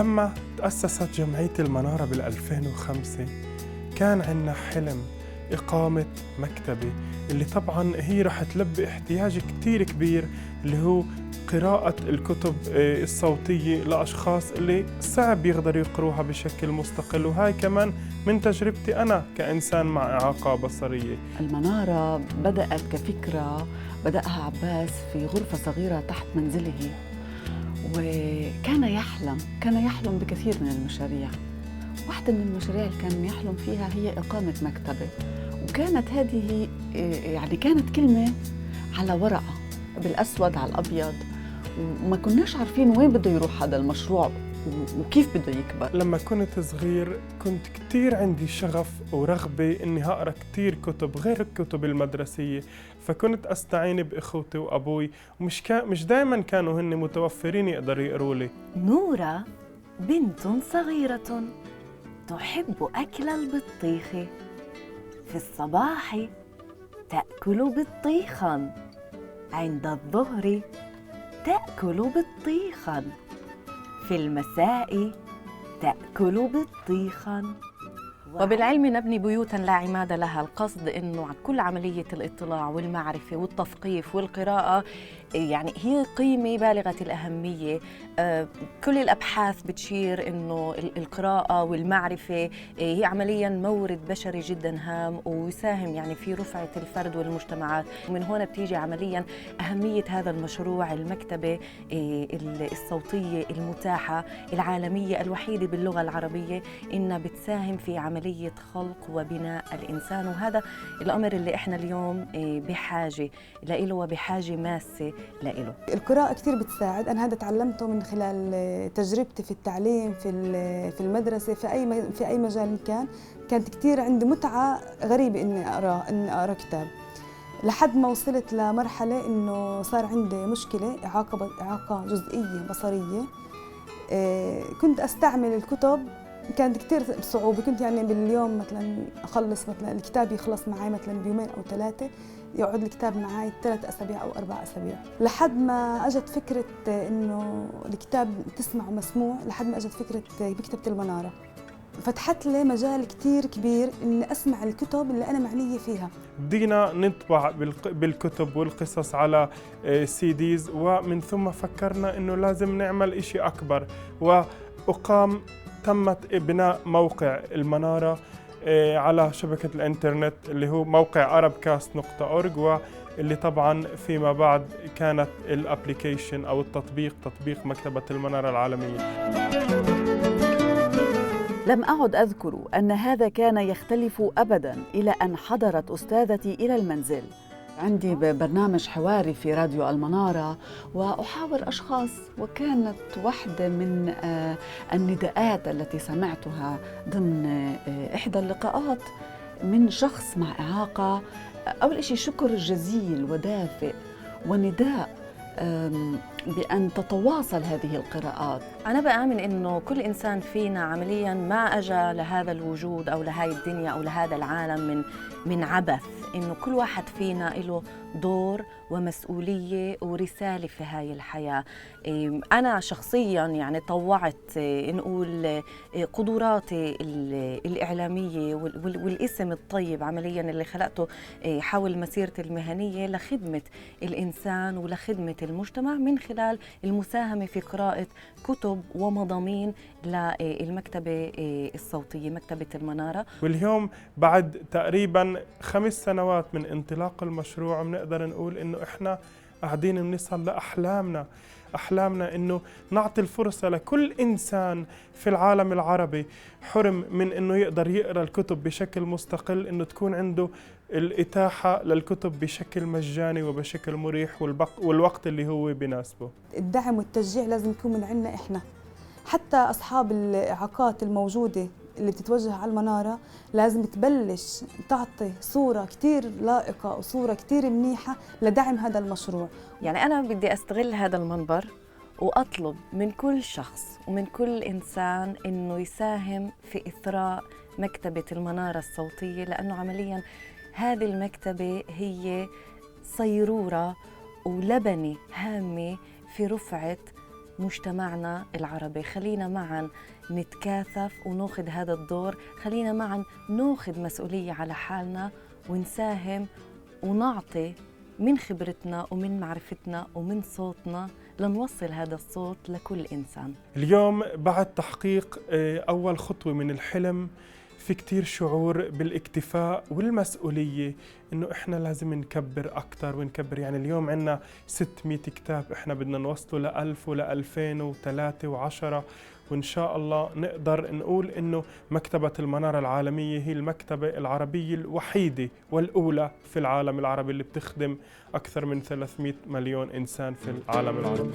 لما تأسست جمعية المنارة بال2005 كان عندنا حلم إقامة مكتبة اللي طبعاً هي رح تلبي احتياج كتير كبير اللي هو قراءة الكتب الصوتية لأشخاص اللي صعب يقدروا يقروها بشكل مستقل، وهاي كمان من تجربتي أنا كإنسان مع إعاقة بصرية. المنارة بدأت كفكرة بدأها عباس في غرفة صغيرة تحت منزله، وكان يحلم بكثير من المشاريع. واحدة من المشاريع اللي كان يحلم فيها هي إقامة مكتبة، وكانت هذه يعني كانت كلمة على ورقة بالأسود على الأبيض، وما كناش عارفين وين بده يروح هذا المشروع وكيف بده يكبر. لما كنت صغير كنت كتير عندي شغف ورغبة إني هقرأ كتير كتب غير الكتب المدرسية، فكنت أستعين بإخوتي وأبوي، مش دايما كانوا هن متوفرين يقدروا يقروا لي. نورة بنت صغيرة تحب أكل البطيخ، في الصباح تأكل بطيخاً، عند الظهر تأكل بطيخاً، في المساء تأكل بطيخاً. وبالعلم نبني بيوتاً لا عماد لها. القصد إنه كل عملية الاطلاع والمعرفة والتثقيف والقراءة يعني هي قيمة بالغة الأهمية. كل الأبحاث بتشير إنه القراءة والمعرفة هي عملياً مورد بشري جداً هام ويساهم يعني في رفعة الفرد والمجتمعات. ومن هنا بتيجي عملياً أهمية هذا المشروع، المكتبة الصوتية المتاحة العالمية الوحيدة باللغة العربية، إنها بتساهم في عملية خلق وبناء الإنسان. وهذا الأمر اللي إحنا اليوم بحاجة له وبحاجة ماسة له. القراءة كثير بتساعد، أنا هذا تعلمته من خلال تجربتي في التعليم في المدرسة في أي مجال كانت كثير عندي متعة غريبة إني أقرأ كتاب، لحد ما وصلت لمرحلة إنه صار عندي مشكلة إعاقة جزئية بصرية. كنت أستعمل الكتب، كانت كتير صعوبة، كنت يعني باليوم مثلا أخلص مثلا الكتاب يخلص معي مثلا بيومين أو 3، يقعد الكتاب معي 3 أسابيع أو 4 أسابيع، لحد ما أجت فكرة إنه الكتاب تسمع مسموع، لحد ما أجت فكرة مكتبة المنارة. فتحت لي مجال كتير كبير إني أسمع الكتب اللي أنا معنية فيها. بدينا نطبع بالكتب والقصص على CDs، ومن ثم فكرنا إنه لازم نعمل إشي أكبر، تمت بناء موقع المنارة على شبكة الإنترنت اللي هو موقع arabcast.org، واللي طبعاً فيما بعد كانت الابليكيشن أو تطبيق مكتبة المنارة العالمية. لم أعد أذكر أن هذا كان يختلف أبداً إلى أن حضرت أستاذتي إلى المنزل. عندي برنامج حواري في راديو المنارة وأحاور أشخاص، وكانت واحدة من النداءات التي سمعتها ضمن إحدى اللقاءات من شخص مع إعاقة، أول شيء شكر جزيل ودافئ ونداء بأن تتواصل هذه القراءات. أنا بآمن إنه كل إنسان فينا عملياً ما أجا لهذا الوجود أو لهاي الدنيا أو لهذا العالم من عبث، إنه كل واحد فينا له دور ومسؤولية ورسالة في هاي الحياة. أنا شخصياً يعني طوعت نقول قدراتي الإعلامية والاسم الطيب عملياً اللي خلقته حول مسيرتي المهنية لخدمة الإنسان ولخدمة المجتمع من خلال المساهمة في قراءة كتب ومضامين للمكتبة الصوتية مكتبة المنارة. واليوم بعد تقريباً 5 سنوات من انطلاق المشروع بنقدر نقول إنه إحنا قاعدين بنصل لأحلامنا إنه نعطي الفرصة لكل إنسان في العالم العربي حرم من إنه يقدر يقرأ الكتب بشكل مستقل، إنه تكون عنده الإتاحة للكتب بشكل مجاني وبشكل مريح والوقت اللي هو بيناسبه. الدعم والتشجيع لازم يكون من عنا إحنا، حتى أصحاب الإعاقات الموجودة اللي بتتوجه على المنارة لازم تبلش تعطي صورة كتير لائقة وصورة كتير منيحة لدعم هذا المشروع. يعني أنا بدي أستغل هذا المنبر وأطلب من كل شخص ومن كل إنسان إنه يساهم في إثراء مكتبة المنارة الصوتية، لأنه عملياً هذه المكتبة هي صيرورة ولبنة هامة في رفعة مجتمعنا العربي. خلينا معا نتكاثف وناخذ هذا الدور، خلينا معا ناخذ مسؤولية على حالنا ونساهم ونعطي من خبرتنا ومن معرفتنا ومن صوتنا لنوصل هذا الصوت لكل إنسان. اليوم بعد تحقيق أول خطوة من الحلم في كتير شعور بالاكتفاء والمسؤولية، إنه إحنا لازم نكبر أكتر ونكبر. يعني اليوم عنا 600 كتاب، إحنا بدنا نوصله ل1000 و2000 و3 و10، وإن شاء الله نقدر نقول إنه مكتبة المنارة العالمية هي المكتبة العربية الوحيدة والأولى في العالم العربي اللي بتخدم أكثر من 300 مليون إنسان في العالم العربي.